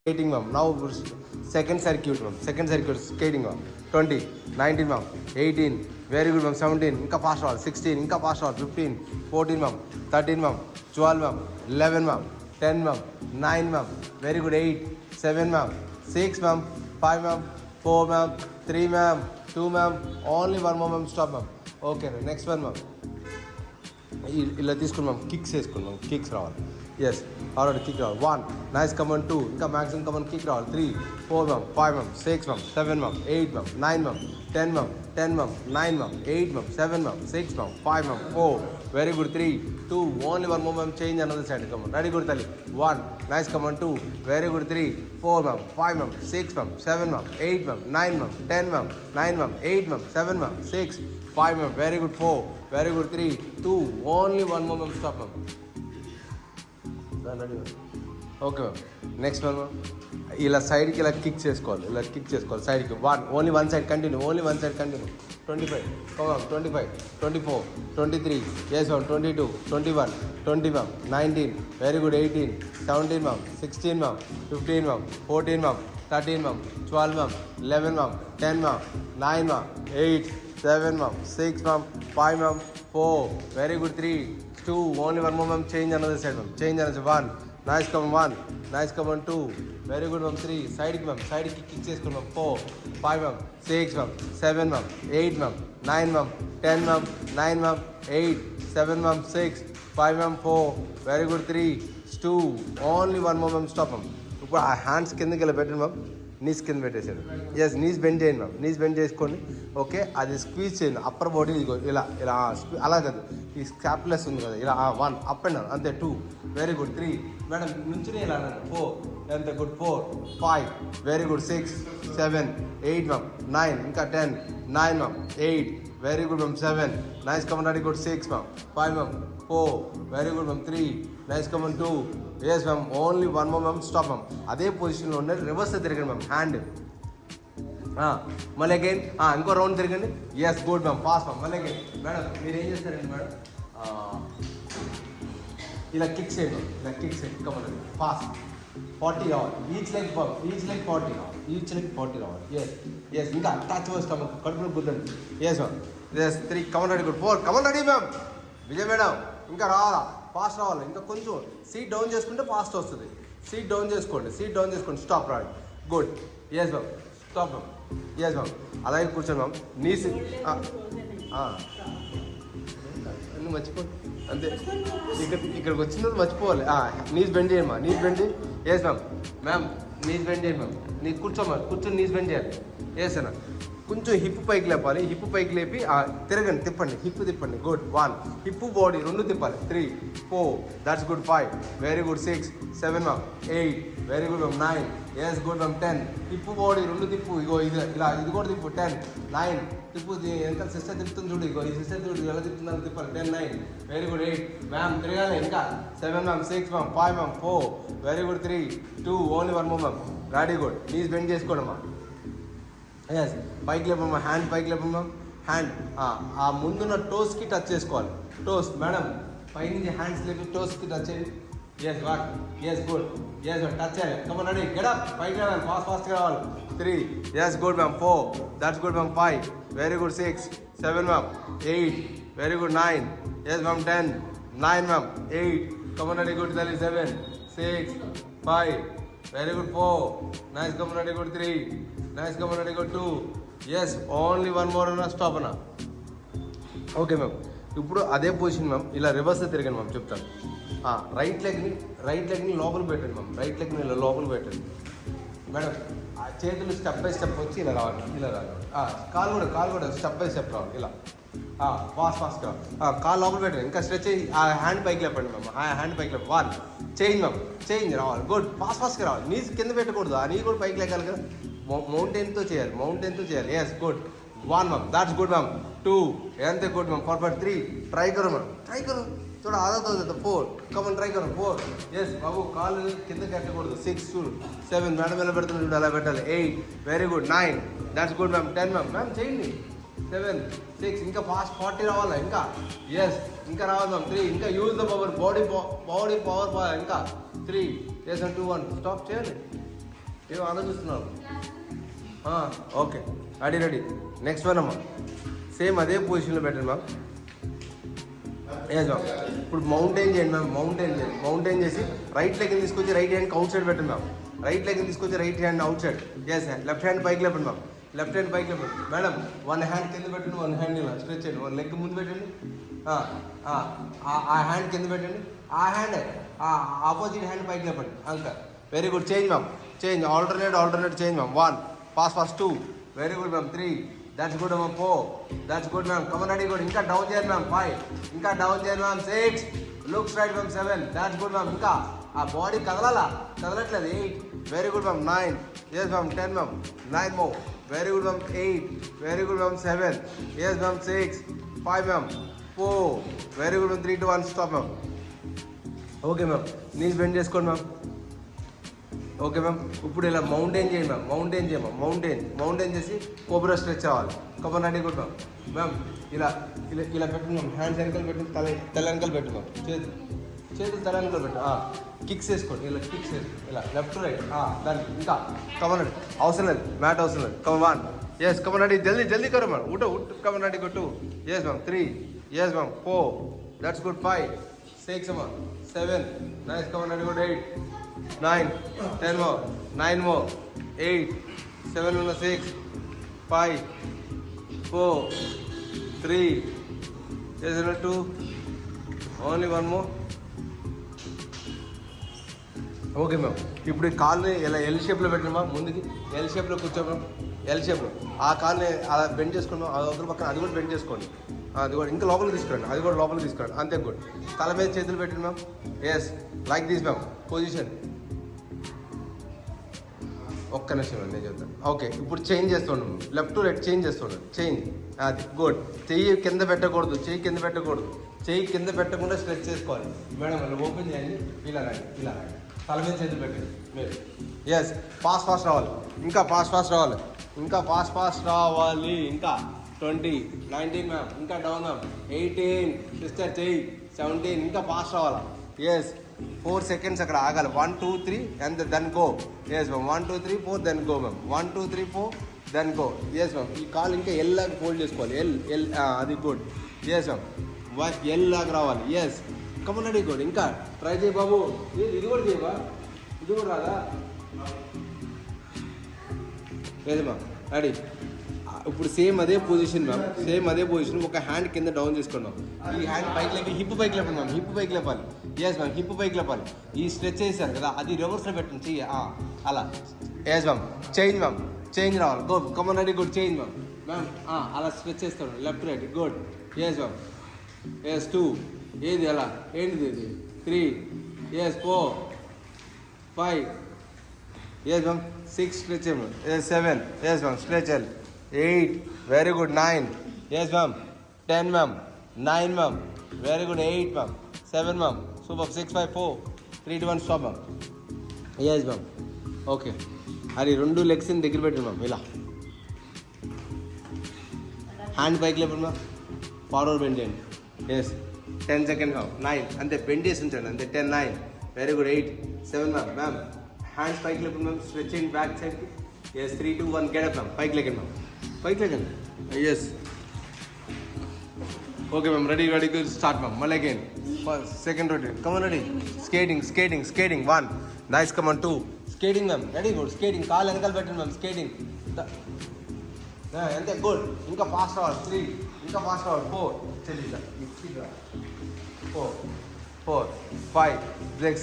skating ma'am. Now second circuit ma'am. Second circuit skating ma'am. 20, 19 ma'am. 18. Very good ma'am. 17. Inka fast roll. 16. Inka fast roll. 15. 14 ma'am. 13 ma'am. 12 ma'am. 11 ma'am. 10 ma'am. 9 ma'am. Very good. 8. 7 ma'am. 6 ma'am. 5 ma'am. 4 ma'am. 3 ma'am. 2 ma'am. Only one more ma'am. Stop ma'am. Okay. Next one ma'am. ఇలా తీసుకున్నాం kicks వేసుకున్నాం kicks రావాలి yes already kick రావాలి 1 nice come on 2 ఇంకా maximum come on kick రావాలి 3 4 ma'am 5 ma'am 6 ma'am 7 ma'am 8 ma'am 9 ma'am 10 ma'am 10 ma'am 9 ma'am 8 ma'am 7 ma'am 6 ma'am 5 ma'am 4 very good 3 2 only one more ma'am change another side come on ready good తల్లి 1 nice come on 2 very good 3 4 ma'am 5 ma'am 6 ma'am 7 ma'am 8 ma'am 9 ma'am 10 ma'am 9 ma'am 8 ma'am 7 ma'am 6 5 ma'am, very good 4, very good 3, 2, only one more ma'am, stop ma'am. Ready ma'am. Okay ma'am, next one ma'am. ఇలా సైడ్కి ఇలా kick చేసుకోవాలి ఇలా kick చేసుకోవాలి సైడ్కి 1 only one side continue only one side continue 25 ma'am 25 24 23 yes ma'am 22 21 20 ma'am 19 very good 18 17 ma'am 16 ma'am 15 ma'am 14 ma'am 13 ma'am 12 ma'am 11 ma'am 10 ma'am 9 ma'am 8 7 ma'am 6 ma'am 5 ma'am 4 very good 3 2 only one more ma'am change another side ma'am change another 1 nice come 1 nice come 2 very good ma'am 3 side ki ma'am side ki kick cheskonu ma'am 4 5 ma'am 6 ma'am 7 ma'am 8 ma'am 9 ma'am 10 ma'am 9 ma'am 8 7 ma'am 6 5 ma'am 4 very good 3 2 only one more ma'am stop ma'am ఇప్పుడు ఆ hands కిందకి ఇలా పెట్టండి ma'am knees కింద పెట్టేసాడు yes knees bend చేయండి ma'am knees bend చేసుకోండి okay అది squeeze చేయండి అప్పర్ బాడీ ఇదిగో ఇలా ఇలా అలా కాదు ఈ స్కాప్లెస్ ఉంది కదా ఇలా 1 అప్ అండ్ డౌన్ అంతే 2 వెరీ గుడ్ 3 మేడం నుంచునే ఇలా 4 ఎంత గుడ్ 4 5 వెరీ గుడ్ 6 7 8 మ్యామ్ 9 ఇంకా 10 9 ma'am 8 very good ma'am 7 nice come on ready good 6 ma'am 5 ma'am 4 very good ma'am 3 nice come on 2 yes ma'am only one more ma'am stop ma'am అదే పొజిషన్లో ఉండే reverse తిరగండి ma'am hand మళ్ళీ again ఇంకో round తిరగండి yes good ma'am pass ma'am మళ్ళీ again madam మీరు ఏం చేస్తారండి మేడం ఇలా కిక్ చేయండి ఇలా కిక్ చేయండి కమన్ పాస్ 40 రావాలి ఈచ్ లైక్ 40 రావాలి ఈచ్ లైక్ 40 రావాలి ఎస్ ఇంకా టచ్ వస్తాం కడుపులో గుద్దండి yes ma'am yes 3 come on ready good 4 come on ready ma'am Vijay madam ఇంకా రావాలా ఫాస్ట్ రావాలి ఇంకా కొంచెం సీట్ డౌన్ చేసుకుంటే ఫాస్ట్ వస్తుంది సీట్ డౌన్ చేసుకోండి స్టాప్ రావాలి good yes ma'am stop ma'am yes ma'am అలాగే కూర్చోండి మ్యామ్ నీస్ మర్చిపోండి అంతే ఇక్కడికి వచ్చినది మర్చిపోవాలి నీస్ బెండ్ చేయండి మా knees bend yes ma'am knees bend చేయండి మ్యామ్ నీకు కూర్చొని నీస్ బెండ్ చేయాలి ఎస్ అన్న కొంచెం హిప్ పైకి లేపాలి హిప్ పైకి లేపి తిరగండి తిప్పండి హిప్ తిప్పండి గుడ్ 1 హిప్ బాడీ 2 తిప్పాలి 3 4 that's good 5 very good 6 7 ma'am 8 very good ma'am 9 yes good ma'am 10 hip body 2 తిప్పు ఇగో ఇది ఇలా ఇది కూడా తిప్పు 10 9 తిప్పు ఎంత సిస్టర్ తిప్పుతుంది చూడు ఇగో ఈ సిస్టర్ చూడు ఎలా తిప్పుతుందని తిప్పాలి 10 9 వెరీ గుడ్ 8 మ్యామ్ తిరగాలి ఇంకా 7 ma'am 6 ma'am 5 ma'am 4 very good 3 2 only one more ma'am ready good knees bend చేసుకోండి అమ్మా ఎస్ పైకి లేపమ్మా హ్యాండ్ పైకి లేపమ్మా హ్యాండ్ ఆ ముందున్న టోస్కి టచ్ చేసుకోవాలి టోస్ మేడం పైనుంచి హ్యాండ్స్ లేపి టోస్కి టచ్ చేయండి yes what yes good yes touch చేయాలి కమన్ రెడీ గెటప్ పైకి రావాలి ఫాస్ట్గా రావాలి 3 yes good ma'am 4 that's good ma'am 5 very good 6 7 ma'am 8 very good 9 yes ma'am 10 9 ma'am 8 come on ready good 7 6 5 very good 4 nice come on ready good 3 nice come on ready good 2 yes only one more అన్న stop అన్న okay ma'am ఇప్పుడు అదే position ma'am ఇలా reverse తిరగండి ma'am చెప్తాను right లెగ్ని లోపల పెట్టండి మ్యామ్ రైట్ లెగ్ని ఇలా లోపల పెట్టండి మేడం ఆ చేతులు స్టెప్ బై స్టెప్ వచ్చి ఇలా రావాలి కాలు కూడా స్టెప్ బై స్టెప్ రావాలి ఇలా ఫాస్ట్గా కాలు లోపల పెట్టండి ఇంకా స్ట్రెచ్ అయ్యి ఆ హ్యాండ్ పైకి లేపండి మ్యామ్ ఆ హ్యాండ్ పైకి లేపండి 1 చేంజ్ మ్యామ్ చేంజ్ రావాలి గుడ్ ఫాస్ట్గా రావాలి నీస్ కింద పెట్టకూడదు ఆ నీ కూడా పైకి లేకాలి కదా మౌంటైన్తో చేయాలి yes good 1 ma'am that's good ma'am 2 ఎంత గుడ్ మ్యామ్ పర్ఫెక్ట్ 3 ట్రై కरो మ్యామ్ ట్రై करो थोड़ा आदत हो जाता 4 कमन ट्राई करो 4 यस बाबू కాలు కింద కట్టకూడదు 6 చూడు 7 మేడం ఎలా పెడుతుంది చూడు అలా పెట్టాలి 8 very good 9 that's good ma'am 10 ma'am చేయండి 7 6 ఇంకా ఫాస్ట్ 40 రావాలా ఇంకా ఎస్ ఇంకా రావాలి మ్యామ్ 3 ఇంకా use the power body power ఇంకా 3 ఎస్ 2 1 స్టాప్ చేయండి ఏం ఆలోచిస్తున్నావు? Okay, ready. నెక్స్ట్ వన్ అమ్మా, సేమ్ అదే పొజిషన్లో పెట్టండి మ్యామ్. Yes ma'am. ఇప్పుడు మౌంటైన్ చేయండి మ్యామ్. మౌంటైన్ చేసి రైట్ లెగ్ తీసుకొచ్చి రైట్ హ్యాండ్ అవుట్ సైడ్ పెట్టండి మ్యామ్. రైట్ లెగ్ తీసుకొచ్చి right hand outside. Yes, left hand పైకి లేపండి మ్యామ్. లెఫ్ట్ హ్యాండ్ పైకి లేపండి మేడం. వన్ హ్యాండ్ కింద పెట్టండి, వన్ హ్యాండ్ ఇలా స్ట్రెచ్ చేయండి. వన్ లెగ్ ముందు పెట్టండి, ఆ హ్యాండ్ కింద పెట్టండి. ఆ హ్యాండ్ ఆపోజిట్ హ్యాండ్ పైకి లేపండి. అంక very good. Change ma'am, change. Alternate change ma'am. 1 fast 2 very good ma'am. 3 that's good ma'am. 4 that's good ma'am. Come on ready good. ఇంకా డౌన్ చేయండి మ్యామ్. 5 ఇంకా డౌన్ చేయండి ma'am. 6 looks right ma'am. 7 that's good ma'am. ఇంకా ఆ body కదలట్లేదు. 8 very good ma'am. 9 yes ma'am. 10 ma'am. 9 మో very good ma'am. 8 very good ma'am. 7 yes ma'am. 6 5 ma'am. 4 very good ma'am. 3 2 1 stop ma'am. Okay ma'am. Knees bend చేసుకోండి ma'am. Okay ma'am. ఇప్పుడు ఇలా mountain చేయండి ma'am. Mountain చేసి cobra stretch రావాలి. Come on ready good ma'am. Ma'am ఇలా పెట్టండి ma'am. Hands వెనకాల పెట్టండి, తల వెనకాల పెట్టు మ్యామ్. చేతులు తల వెనకాల పెట్టు. కిక్స్ వేసుకోండి. ఇలా కిక్స్ వేసుకోండి. ఇలా లెఫ్ట్ రైట్ దానికి. ఇంకా కమన్ రెడీ. అవసరం లేదు, మ్యాట్ అవసరం లేదు. Come on 1 yes. Come on ready. జల్దీ కరో మ్యామ్. ఉట్ come on ready good. 2 yes ma'am. 3 yes ma'am. 4 that's good. 5 6 అమ్మా. 7 nice. Come on ready good. 8 9 10 more. 9 more. 8 7 6 5 4 3 2 only 1 more. Okay ma'am. ఇప్పుడు ఈ కాల్ని ఇలా ఎల్ షేప్లో పెట్టండి మ్యామ్. ముందుకి ఎల్ షేప్లో కూర్చోమ్యామ్. ఎల్ షేప్లో ఆ కాల్ని అలా బెండ్ చేసుకోండి. అవతల పక్కన అది కూడా బెండ్ చేసుకోండి. అది కూడా ఇంకా లోపలికి తీసుకురండి. అది కూడా లోపలికి తీసుకురండి. అంతే గుడ్. తల మీద చేతులు పెట్టండి ma'am. Yes like this ma'am. Position. ఒక్క నిమిషం నేను చెప్తాను. ఓకే, ఇప్పుడు చేంజ్ చేస్తుండు. లెఫ్ట్ టు రైట్ చేంజ్ చేస్తుండు. చేంజ్. అది గుడ్. చెయ్యి కింద పెట్టకూడదు. చెయ్యి కింద పెట్టకుండా స్ట్రెచ్ చేసుకోవాలి మేడం. వాళ్ళు ఓపెన్ చేయండి. ఇలా రండి. తల మీద చేతులు పెట్టండి మీరు. ఎస్, ఫాస్ట్ రావాలి. ఇంకా ఫాస్ట్ రావాలి. ఇంకా 20 19 మ్యామ్. ఇంకా డౌన్ మ్యామ్. 18 సిస్టర్ చెయ్యి. 17 ఇంకా ఫాస్ట్ రావాలా. ఎస్, 4 seconds అక్కడ ఆగాలి. 1 2 3 and then go. Yes ma'am. 1 2 3 4 then go ma'am. 1 2 3 4 then go. Yes ma'am. ఈ కాల్ ఇంకా ఎల్ లాగా ఫోల్డ్ చేసుకోవాలి. ఎల్ అది గుడ్. Yes ma'am. ఎల్ లాగా రావాలి. Yes come on ready good. ఇంకా ట్రై చేయి బాబు. ఇది కూడా చేయబా. ఇది కూడా రాదా? లేదు మ్యామ్. రెడీ. ఇప్పుడు సేమ్ అదే పొజిషన్ మ్యామ్. ఒక హ్యాండ్ కింద డౌన్ చేసుకున్నాం. ఈ హ్యాండ్ పైకి లేపి హిప్ పైకి లేపండి మ్యామ్. హిప్ పైకి లేపాలి. Yes ma'am. హిప్ పైకి లేపాలి. ఈ స్ట్రెచ్ చేశారు కదా, అది రివర్స్లో పెట్టండి చెయ్యి. అలా. Yes ma'am. చేంజ్ రావాలి. Good. Come on ready good. Change ma'am. అలా స్ట్రెచ్ చేస్తాడు. Left right. Good. Yes ma'am. Yes 2 ఏది అలా ఏంటిది ఇది. 3 yes 4 5 yes ma'am. 6 stretch ma'am. 7 yes ma'am. Stretch 8 very good. 9 yes ma'am. 10 ma'am. 9 ma'am. Very good. 8 ma'am. 7 ma'am. Super. 6 5 4 3 2 1 stop ma'am. Yes ma'am. Okay, అది 2 లెగ్స్ని దగ్గర పెట్టండి ma'am. ఇలా hand పైకి లేపండి మ్యామ్. ఫార్వర్డ్ బెండ్ చేయండి. Yes 10 seconds ma'am. 9 అంతే. Bend చేసి ఉంచండి అంతే. 10 9 వెరీ గుడ్. 8 7 మ్యామ్. హ్యాండ్స్ పైకి లేపండి మ్యామ్. స్ట్రెచ్ చేయండి బ్యాక్ సైడ్కి. Yes 3 2 1 get up ma'am. పైకి లేకండి ma'am. Yes okay ma'am. Ready start ma'am. మళ్ళీ again second routine. Come on ready. Skating 1 nice. Come on 2 skating ma'am. Ready good. Skating కాలు వెనకాల పెట్టండి మ్యామ్. స్కేటింగ్ అంతే. గుడ్. ఇంకా ఫాస్ట్ రావాలి. 3 ఇంకా ఫాస్ట్ రావాలి. 4 చెల్లిదా 4 5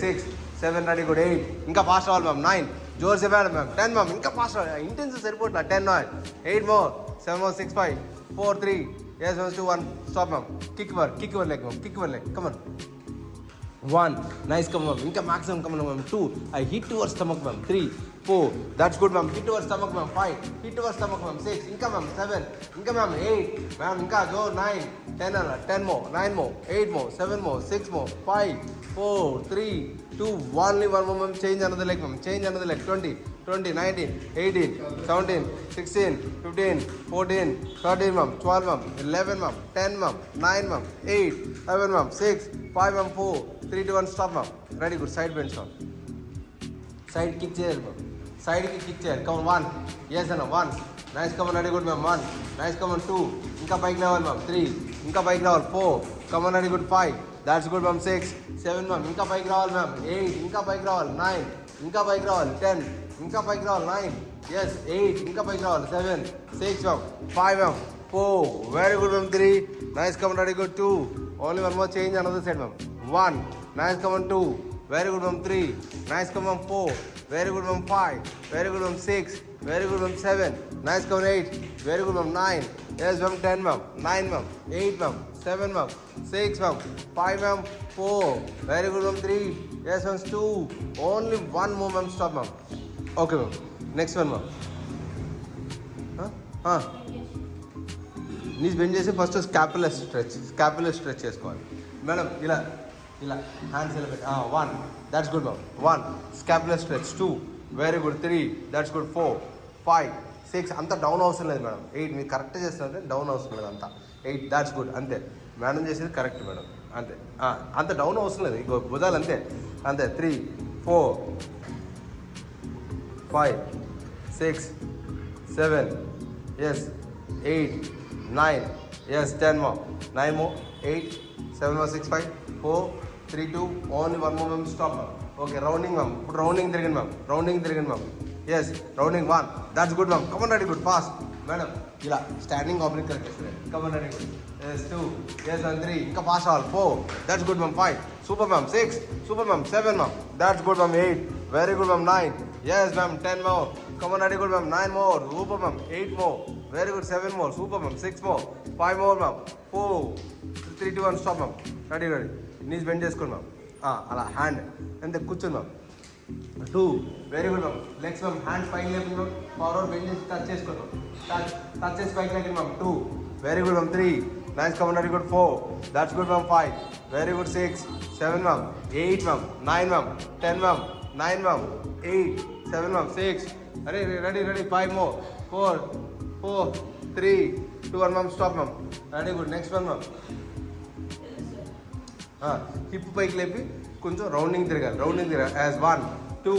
6 7 రెడీ గుడ్. 8 ఇంకా ఫాస్ట్ రావాలి మ్యామ్. 9 జోర్ से बैठ मैम. 10 मैम. ఇంకా fast intense సరిపోట్లా. 10 9 8 more 7 more 6 5 4 3 yes 2 1 stop ma'am. kick work leg ma'am. kick work leg. come on. 1 nice. come on. ఇంకా maximum come on ma'am. 2 I hit towards stomach ma'am. 3 4 that's good ma'am. hit towards stomach ma'am. 5 hit towards stomach ma'am. 6 ఇంకా ma'am. 7 ఇంకా ma'am. 8 ma'am. ఇంకా जो 9 10 అలా 10 more 9 more 8 more 7 more 6 more 5 4 3 2 only 1 more ma'am. change another leg ma'am. change another leg. 20 19 18 17 16 15 14 13 ma'am. 12 ma'am. 11 ma'am. 10 ma'am. 9 ma'am. 8 7 ma'am. 6 5 ma'am. 4 3 2 1 stop ma'am. ready good. side bend stop. side kick చేయాలి ma'am. సైడ్కి kick చేయాలి. Come on 1. Yes అన్న 1. Nice come on ready good ma'am 1. Nice come on 2. ఇంకా పైకి రావాలి ma'am 3. ఇంకా పైకి రావాలి 4. Come on ready good 5. That's good ma'am 6. 7 ma'am. ఇంకా పైకి రావాలి మ్యామ్ 8. ఇంకా పైకి రావాలి 9. ఇంకా పైకి రావాలి 10. ఇంకా పైకి రావాలి 9. ఎస్ 8. ఇంకా పైకి రావాలి 7. 6 ma'am 5 ma'am 4. Very good ma'am 3. Nice come on ready good 2. Only one more change another side ma'am 1. Nice come on 2. Very good ma'am 3. Nice come on 4. Very good ma'am 5. Very good ma'am 6. Very good ma'am 7. Nice come on 8. Very good ma'am 9. Yes ma'am 10 ma'am 9 ma'am 8 ma'am 7 ma'am 6 ma'am 5 ma'am 4. Very good ma'am 3. Yes ma'am 2. Only one more ma'am stop ma'am. Okay ma'am. Next one ma'am. Knees bend చేసి first scapular stretch చేసుకోవాలి madam. ఇలా hands ఇలా పెట్టి 1. That's good ma'am 1. Scapular stretch 2. Very good 3. That's good 4 5 6. అంతా down అవసరం లేదు madam. 8 మీరు correct చేస్తున్నారంటే డౌన్ అవసరం లేదు అంతా. 8. దాట్స్ గుడ్ అంతే. మేడం చేసేది కరెక్ట్ మేడం అంతే. అంత డౌన్ అవసరం లేదు. ఇంకో భుజాలు అంతే 3 4 5 6 7 yes 8 9 yes 10 more 9 more 8 7 more 6 5 4 3 2 only one more ma'am stop ma'am. Okay rounding ma'am. ఇప్పుడు రౌండింగ్ తిరిగింది ma'am. Yes rounding 1. That's good ma'am. Come on ready good fast madam. ఇలా స్టాండింగ్ ఆబ్లిక్ కరెక్ట్ చేస్తారు. Come on ready good. Yes 2. Yes 3. ఇంకా fast అవ్వాలి 4. That's good ma'am 5. Super ma'am 6. Super ma'am 7 ma'am. That's good ma'am 8. Very good ma'am 9. Yes ma'am 10 more. Come on ready good ma'am 9 more. Super ma'am 8 more. Very good 7 more. Super ma'am 6 more. 5 more ma'am 4 3 2 1 stop ma'am. Ready knees bend చేసుకోండి ma'am. అలా hand అంతే కూర్చోండి ma'am. 2. Very good ma'am. Legs ma'am hands పైకి లేపండి ma'am. Forward bend చేసి touch చేసుకోండి ma'am. Touch చేసి పైకి లేకండి ma'am. 2. Very good ma'am 3. Nice come on ready good 4. That's good ma'am 5. Very good 6 7 ma'am 8 ma'am 9 ma'am 10 ma'am 9 ma'am 8 7 ma'am 6. అరే ready 5 more 4 3 2 1 ma'am stop ma'am. Ready good. Next one ma'am. Hip పైకి లేపి కొంచెం rounding తిరగాలి as 1 2.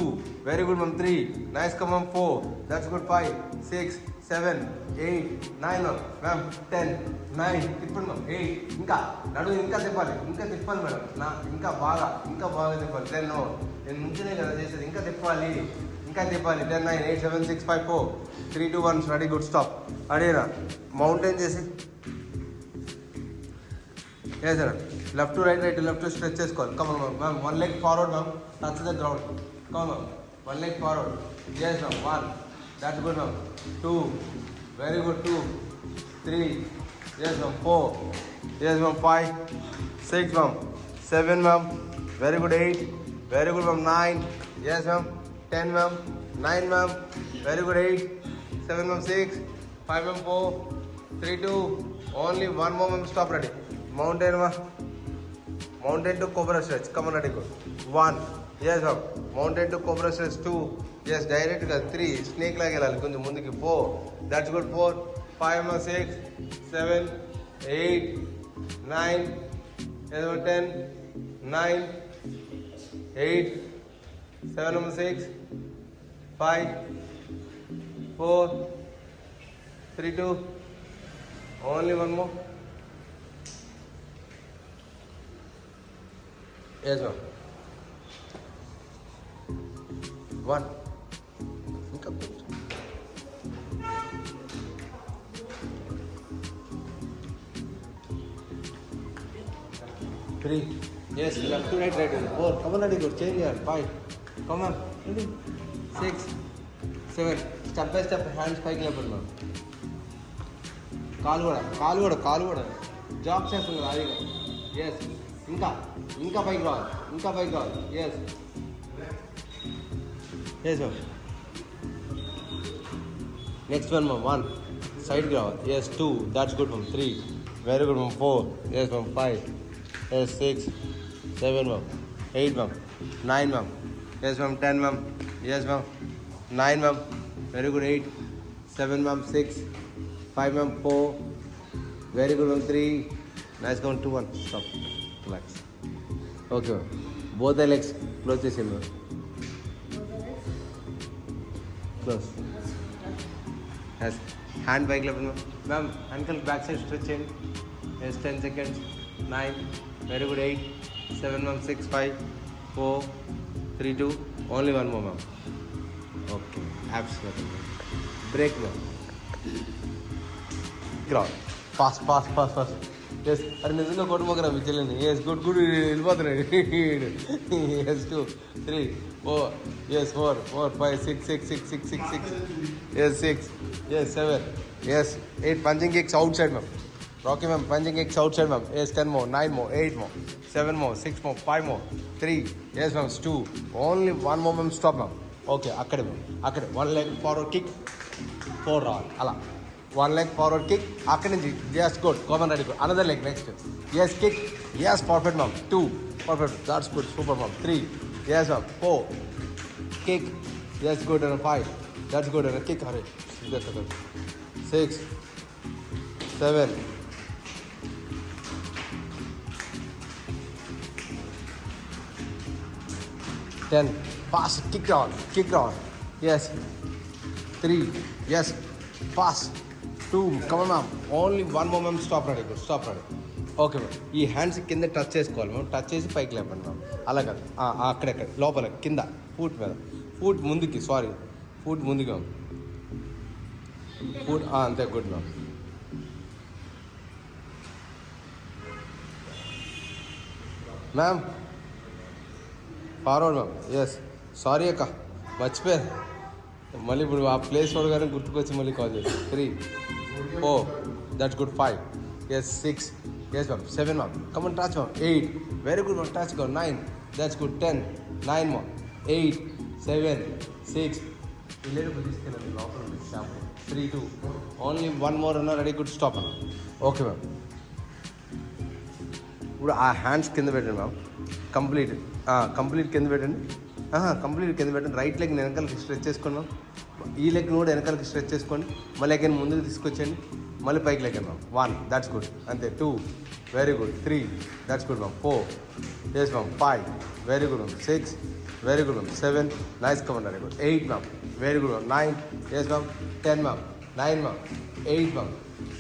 Very good ma'am 3. Nice come ma'am 4. That's good 5 6 7 8 9 ma'am 10 9. తిప్పండి ma'am 8. ఇంకా నడుము ఇంకా తిప్పాలి మేడం. ఇంకా బాగా తిప్పాలి. 10 నేను ముంచునే కదా చేసేది. ఇంకా తిప్పాలి 10 9 8 7 6 5 4 3 2 1 రెడీ గుడ్ స్టాప్. అడిగినా మౌంటైన్ చేసి sir left to right stretch చేసుకోవాలి. Come on ma'am 1 leg forward ma'am. Touch the ground. Come on ma'am 1 leg forward. Yes ma'am 1. That's good ma'am 2. Very good 2 3 yes ma'am 4 yes ma'am 5 6 ma'am 7 ma'am very good 8 very good ma'am 9 yes ma'am 10 ma'am 9 ma'am very good 8 7 ma'am 6 5 ma'am 4 3 2 only one more ma'am stop. Ready mountain to cobra stretch. Come on ready good 1. Yes ma'am mountain to cobra stretch 2. Yes డైరెక్ట్గా 3 snake లాగా వెళ్ళాలి కొంచెం ముందుకి 4. That's good 4 5 ma'am 6 7 8 9 yes ma'am 10 9 8 7 ma'am 6 5 4 3 2 only one more. Yes ma'am 1. ఇంకా 3. Yes left to right 4. Come on ready good change చేయాలి 5. Come on 6 7. Step by step hands పైకి లేపండి ma'am. కాలు కూడా జాబ్ చేస్తుంది కదా అది. ఎస్ ఇంకా పైకి రావాలి. Yes ma'am. Next one ma'am 1. సైడ్కి రావాలి. Yes 2. That's good ma'am 3. Very good ma'am 4. Yes ma'am 5 yes 6 7 ma'am 8 ma'am 9 ma'am yes ma'am 10 ma'am yes ma'am 9 ma'am very good 8 7 ma'am 6 5 ma'am 4 very good ma'am 3. Nice count 2 1 stop relax. Okay ma'am. Both legs close చేసేయండి ma'am. Close. Yes. Hand bike left, ma'am. Ankle back side stretch in. Yes, 10 seconds. 9. Very good. 8. 7, ma'am. 6, 5, 4, 3, 2. Only one more, ma'am. Okay. Abs, ma'am. Break, ma'am. Ground. Fast. Yes. Are నిజంగా కొట్టుకోకరా మీ చెల్లిని. Yes. Good. వెళ్ళిపోతున్నాడు. Yes. 2, 3, 4. Yes. 4, 5, 6. Yes. 6. Yes. 7. Yes. 8. Punching kicks outside, ma'am. Rocky, ma'am. Punching kicks outside, ma'am. Yes. 10 more. 9 more. 8 more. 7 more. 6 more. 5 more. 3. Yes, ma'am. 2. Only one more, ma'am. Stop, ma'am. Okay. Akkade, ma'am. Akkade. One leg forward kick. 4 round. Ala. One leg forward kick. Akkade nunchi. Yes, good. Come on, ready. Good. Another leg next. Yes, kick. Yes, perfect, ma'am. 2. Perfect. That's good. Super, ma'am. 3. Yes, ma'am. 4. Kick. Yes, good. And 5. That's good. And a kick. Hurry. 6. 7. 10. Fast. Kick round. Yes. 3. Yes. Fast. 2. Come on, ma'am. Only one more, ma'am. Stop ready. Good. Stop ready. Okay ma'am. ఈ hands కింద touch చేసుకోవాలి ma'am. Touch చేసి పైకి లేపండి ma'am. అలా కాదు, అక్కడెక్కడ లోపల కింద ఫూట్ మీద, ఫూట్ ముందుకి, ఫూట్ ముందుకి మ్యామ్. ఫూట్ అంతే. Good ma'am. Ma'am forward ma'am. Yes. Sorry అక్క, మర్చిపోయారు. మళ్ళీ ఇప్పుడు ఆ ప్లేస్ చూడగానే గుర్తుకొచ్చి మళ్ళీ కాల్ చేసి. 3, 4. That's good. 5. Yes. 6. Yes, ma'am. 7, ma'am. Come on, touch, ma'am. 8. Very good, ma'am. Touch, go. 9. That's good. 10. 9 more. 8. 7. 6. 3, 2. Only one more. Ready, good. Stop. Okay, ma'am. ఇప్పుడు ఆ హ్యాండ్స్ కింద పెట్టండి మ్యామ్. కంప్లీట్ కింద పెట్టండి. కంప్లీట్ కింద పెట్టండి. Right leg వెనకాలకి stretch చేసుకోండి ma'am. ఈ లెగ్ కూడా వెనకాలకి స్ట్రెచ్ చేసుకోండి. మళ్ళీ అగైన్ ముందుకు తీసుకొచ్చండి. మళ్ళీ పైకి లెగ్ మ్యామ్. 1. That's good. అంతే. 2. Very good. 3. That's good ma'am. 4. Yes ma'am. 5. Very good ma'am. 6. Very good ma'am. 7. Nice come on. Very good. 8 ma'am. Very good ma'am. 9. Yes ma'am. 10 ma'am. 9 ma'am. 8 ma'am.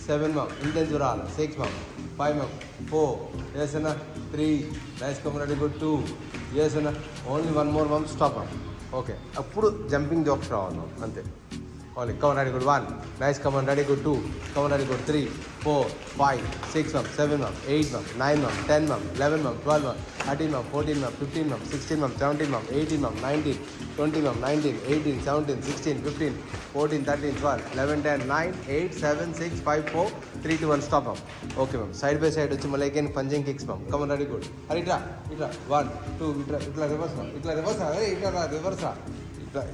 7 ma'am. Intense రావాలి. 6 ma'am. 5 ma'am. 4. Yes అన్న. 3. Nice come on. Very good. 2. Yes అన్న. Only one more ma'am. Stop ma'am. Okay. అప్పుడు jumping jacks రావాలి ma'am. అంతే. Only. Come on, ready, good. 1. Nice. Come on, ready, good. 2. Come on, ready, good. 3, 4, 5, 6, 7, 8, 9, 10, 11, 12, 13, 14, 15, 16, 17, 18, 19, 20, 19, 18, 17, 16, 15, 14, 13, 12, 11, 10, 9, 8, 7, 6, 5, 4, 3, 2, 1. Stop, ma'am. Okay, ma'am. Side by side వచ్చి మళ్ళీ again punching kicks, ma'am. Come on, ready, good. Hurry, ఇట్లా 1, 2, ఇట్లా reverse రా. ఇట్లా reverse రా.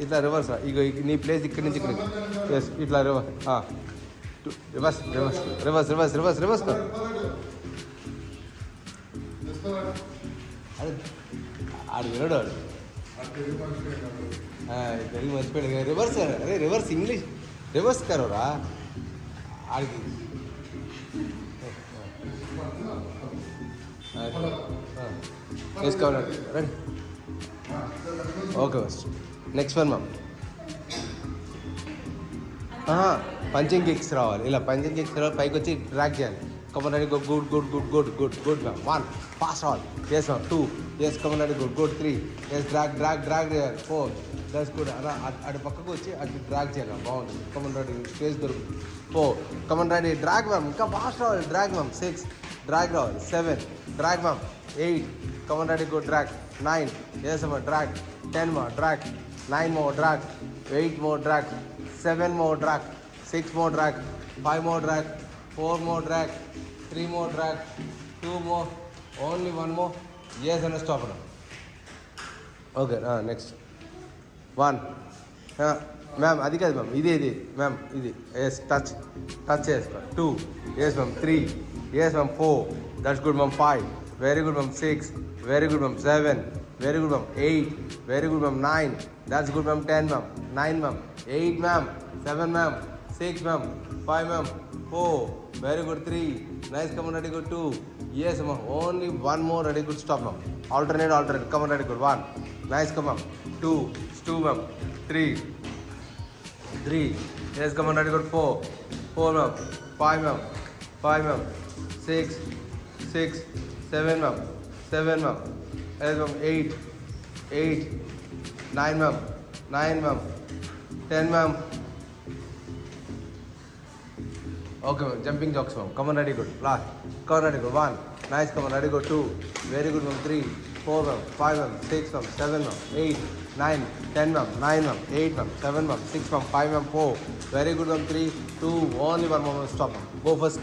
ఇట్లా reverse రా. ఇగో నీ ప్లేస్ ఇక్కడి నుంచి ఇక్కడికి. ఎస్. ఇట్లా రివర్స్. రివర్స్ అదే ఆడు వినడు. ఆడు తెలుగు మర్చిపోయాడు. రివర్స్. అరే రివర్స్ ఇంగ్లీష్ రివర్స్ కరోరా ఆడికి. వేసుకోవాలి. రండి. ఓకే బస్. Next one ma'am. Punching kicks రావాలి. ఇలా పంచింగ్ కిక్స్ రావాలి. పైకి వచ్చి డ్రాగ్ చేయాలి. Come on ready good. Good ma'am. 1. Pass all. Yes ma'am. 2. Yes. Come on ready good. 3. Yes. Drag చేయాలి. 4. That's good. అటు పక్కకు వచ్చి అటు డ్రాగ్ చేయాలి మ్యామ్. బాగుంటుంది. కమన్ రెడీ స్పేస్ దొరుకుతుంది. 4. Come on ready drag ma'am. ఇంకా ఫాస్ట్ రావాలి. Drag ma'am. 6. డ్రాగ్ రావాలి. 7. Drag ma'am. 8. Come on ready good. Drag. 9. Yes ma'am. Drag. 10 more. Drag. 9 more. Drag. 8 more. Drag. 7 more. Drag. 6 more. Drag. 5 more. Drag. 4 more. Drag. 3 more. Drag. 2 more. Only one more. Yes, and stop now. Okay. Next. 1. Ma'am అది కాదు ma'am. ఇది ma'am. ఇది yes. Touch చేసుకో. 2. Yes ma'am. 3. Yes ma'am. 4. That's good ma'am. 5. Very good ma'am. 6. Very good ma'am. 7. Very good ma'am. 8. Very good ma'am. 9. That's good ma'am. 10 ma'am. 9 ma'am. 8 ma'am. 7 ma'am. 6 ma'am. 5 ma'am. 4. Very good. 3. Nice. Come ready good. 2. Yes ma'am. Only one more. Ready good. Stop ma'am. Alternate. Come ready good. 1. Nice. Come ma'am. 2 ma'am. 3. 3. Yes, come on, ready, good. 4. 4, ma'am. 5, ma'am. 5, ma'am. 6. 6. 7, ma'am. 7, ma'am. Yes, ma'am. 8. 8. 9, ma'am. 9, ma'am. 10, ma'am. Okay, ma'am. Jumping jocks, ma'am. Come on, ready, good. Last. Come on, ready, good. 1. Nice, come on, ready, good. 2. Very good, ma'am. 3. 4, ma'am. 5, ma'am. 6, ma'am. 7, ma'am. 8. 9. 10, ma'am. 9, ma'am. 8, ma'am. 7, ma'am. 6, ma'am. 5, ma'am. 4. Very good, ma'am. 3. 2. Only one more, ma'am. Stop, ma'am. Go first.